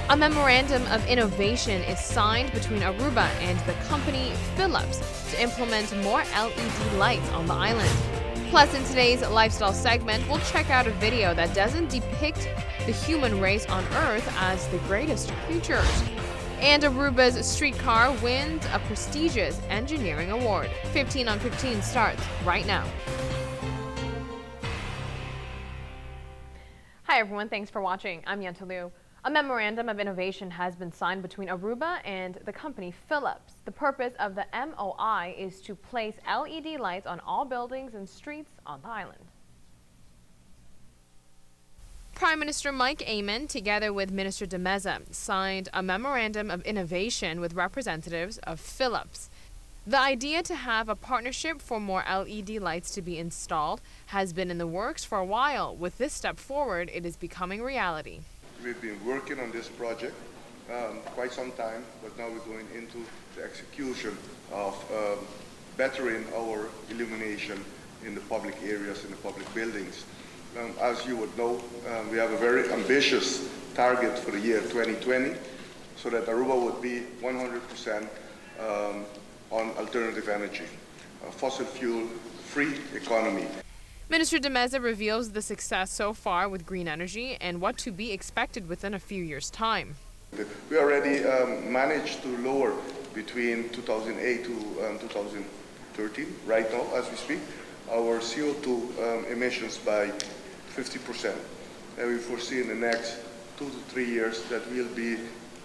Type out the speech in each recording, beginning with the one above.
A memorandum of innovation is signed between Aruba and the company Philips to implement more LED lights on the island. Plus, in today's lifestyle segment, we'll check out a video that doesn't depict the human race on Earth as the greatest creatures. And Aruba's streetcar wins a prestigious engineering award. 15 on 15 starts right now. Hi everyone, thanks for watching. I'm Yenta Liu. A memorandum of innovation has been signed between Aruba and the company Philips. The purpose of the MOI is to place LED lights on all buildings and streets on the island. Prime Minister Mike Amon, together with Minister de Meza, signed a memorandum of innovation with representatives of Philips. The idea to have a partnership for more LED lights to be installed has been in the works for a while. With this step forward, it is becoming reality. We've been working on this project quite some time, but now we're going into the execution of bettering our illumination in the public areas, in the public buildings. As you would know, we have a very ambitious target for the year 2020, so that Aruba would be 100% on alternative energy, a fossil fuel-free economy. Minister de Meza reveals the success so far with green energy and what to be expected within a few years' time. We already managed to lower between 2008 to 2013, right now as we speak, our CO2 emissions by 50%. And we foresee in the next 2 to 3 years that we'll be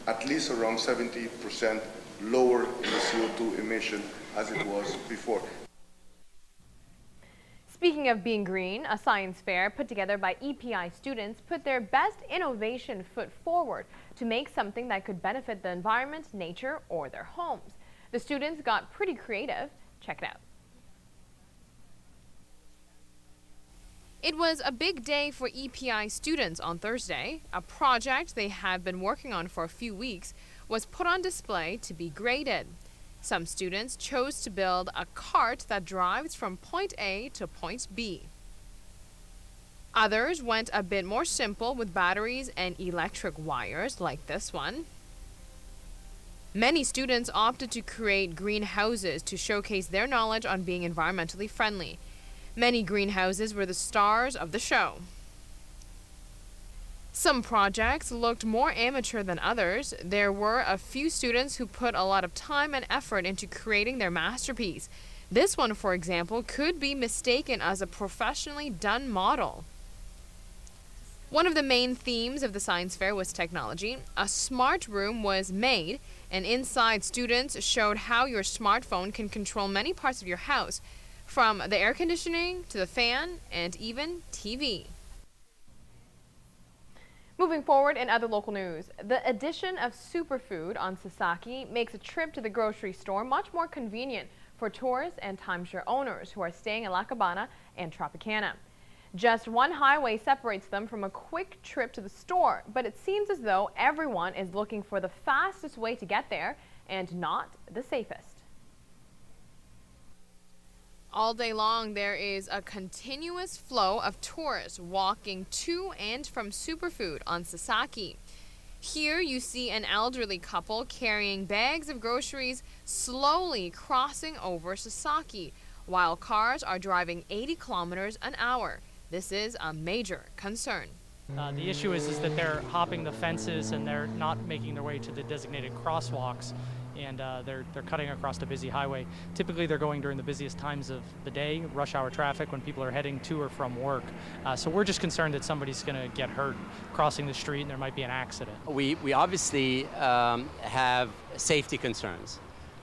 at least around 70% lower in the CO2 emission as it was before. Speaking of being green, a science fair put together by EPI students put their best innovation foot forward to make something that could benefit the environment, nature, or their homes. The students got pretty creative. Check it out. It was a big day for EPI students on Thursday. A project they have been working on for a few weeks was put on display to be graded. Some students chose to build a cart that drives from point A to point B. Others went a bit more simple with batteries and electric wires, like this one. Many students opted to create greenhouses to showcase their knowledge on being environmentally friendly. Many greenhouses were the stars of the show. Some projects looked more amateur than others. There were a few students who put a lot of time and effort into creating their masterpiece. This one, for example, could be mistaken as a professionally done model. One of the main themes of the science fair was technology. A smart room was made, and inside students showed how your smartphone can control many parts of your house, from the air conditioning to the fan and even TV. Moving forward in other local news, the addition of superfood on Sasaki makes a trip to the grocery store much more convenient for tourists and timeshare owners who are staying in La Cabana and Tropicana. Just one highway separates them from a quick trip to the store, but it seems as though everyone is looking for the fastest way to get there and not the safest. All day long, there is a continuous flow of tourists walking to and from Superfood on Sasaki. Here you see an elderly couple carrying bags of groceries slowly crossing over Sasaki, while cars are driving 80 kilometers an hour. This is a major concern. The issue is that they're hopping the fences and they're not making their way to the designated crosswalks, and they're cutting across the busy highway. Typically they're going during the busiest times of the day, rush hour traffic, when people are heading to or from work. So we're just concerned that somebody's going to get hurt crossing the street and there might be an accident. We obviously have safety concerns,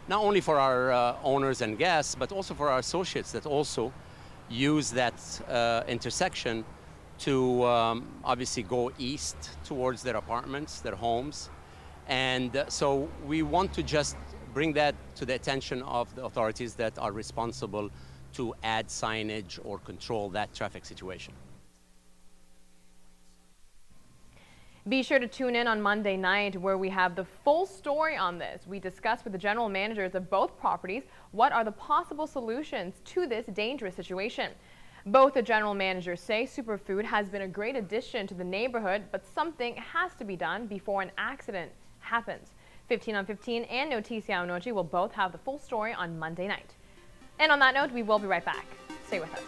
not only for our owners and guests, but also for our associates that also use that intersection to obviously go east towards their apartments, their homes. And so we want to just bring that to the attention of the authorities that are responsible to add signage or control that traffic situation. Be sure to tune in on Monday night where we have the full story on this. We discuss with the general managers of both properties what are the possible solutions to this dangerous situation. Both the general managers say Superfood has been a great addition to the neighborhood, but something has to be done before an accident happens. 15 on 15 and Noticia Anoche will both have the full story on Monday night. And on that note, we will be right back. Stay with us.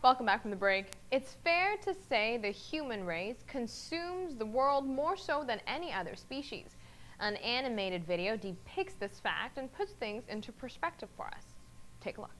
Welcome back from the break. It's fair to say the human race consumes the world more so than any other species. An animated video depicts this fact and puts things into perspective for us. Take a look.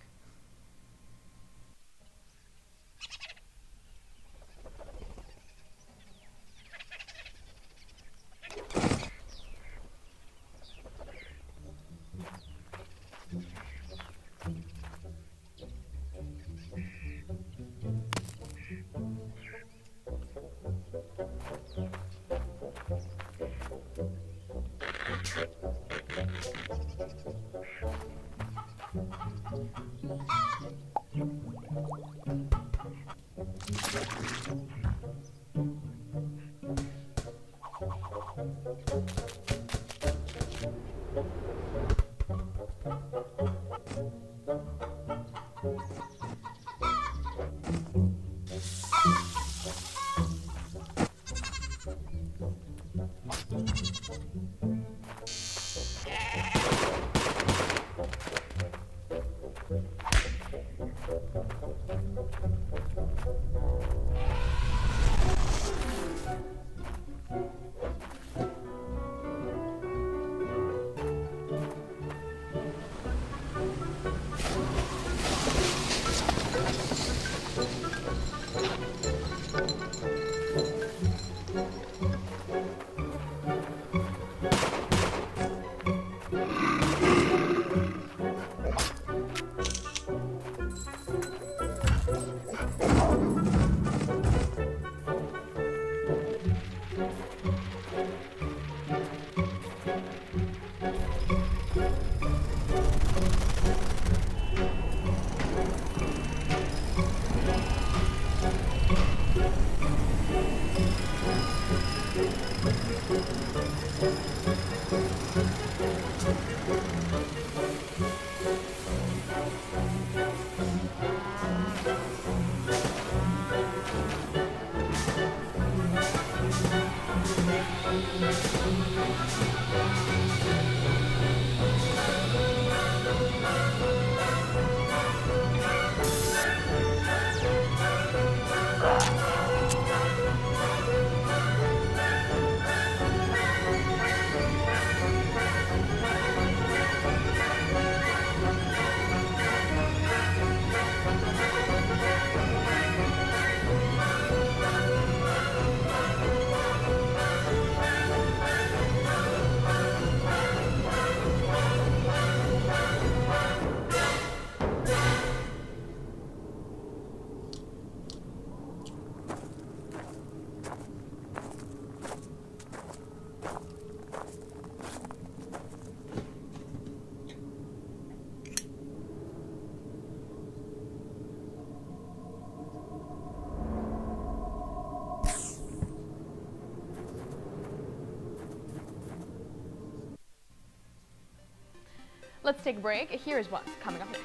Let's take a break. Here's what's coming up next.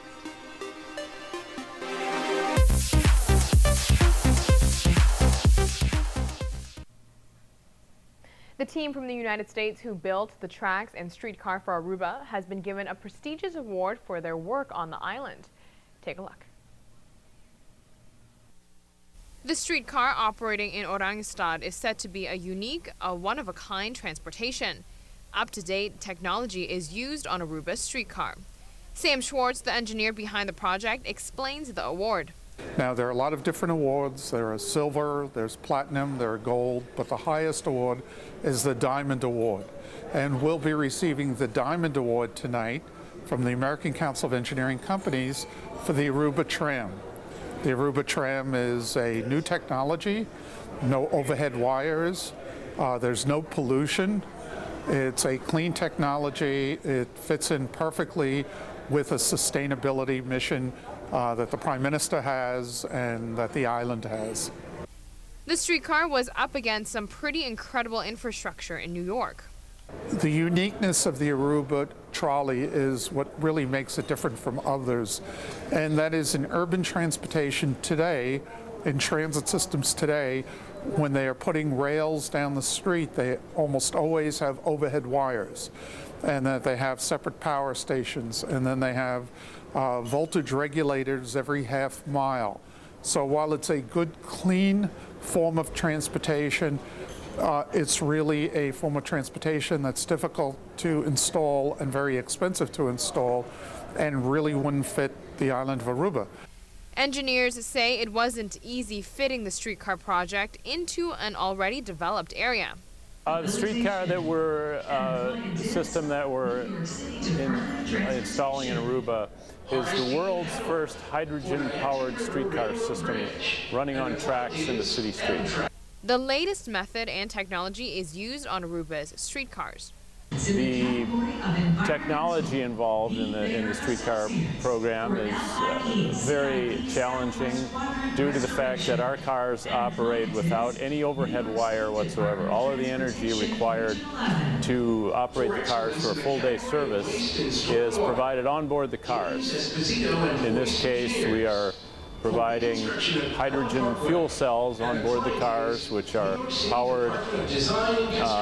The team from the United States who built the tracks and streetcar for Aruba has been given a prestigious award for their work on the island. Take a look. The streetcar operating in Orangstad is said to be a unique, one-of-a-kind transportation. Up-to-date technology is used on Aruba's streetcar. Sam Schwartz, the engineer behind the project, explains the award. Now, there are a lot of different awards. There are silver, there's platinum, there are gold, but the highest award is the Diamond Award. And we'll be receiving the Diamond Award tonight from the American Council of Engineering Companies for the Aruba Tram. The Aruba Tram is a new technology, no overhead wires, there's no pollution. It's a clean technology. It fits in perfectly with a sustainability mission that the Prime Minister has and that the island has. The streetcar was up against some pretty incredible infrastructure in New York. The uniqueness of the Aruba trolley is what really makes it different from others, and that is in urban transportation today, in transit systems today, when they are putting rails down the street, they almost always have overhead wires, and that they have separate power stations, and then they have voltage regulators every half mile. So while it's a good, clean form of transportation, it's really a form of transportation that's difficult to install and very expensive to install, and really wouldn't fit the island of Aruba. Engineers say it wasn't easy fitting the streetcar project into an already developed area. The streetcar system that we're installing in Aruba is the world's first hydrogen-powered streetcar system running on tracks in the city streets. The latest method and technology is used on Aruba's streetcars. The technology involved in the streetcar program is very challenging due to the fact that our cars operate without any overhead wire whatsoever. All of the energy required to operate the cars for a full-day service is provided on board the cars. In this case, we are providing hydrogen fuel cells on board the cars, which are powered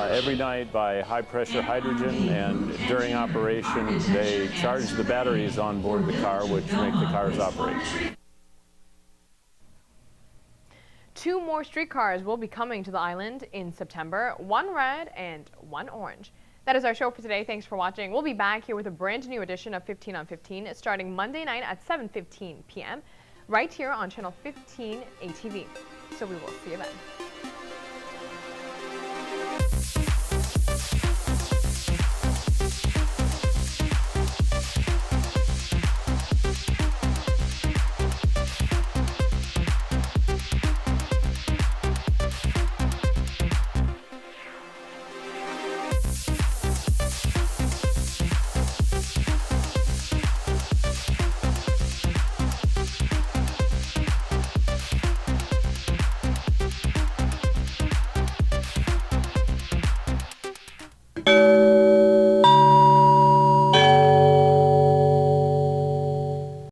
every night by high-pressure hydrogen, and during operation they charge the batteries on board the car, which make the cars operate. 2 more streetcars will be coming to the island in September, 1 red and 1 orange. That is our show for today. Thanks for watching. We'll be back here with a brand new edition of 15 on 15 starting Monday night at 7:15 p.m. right here on Channel 15 ATV. So we will see you then.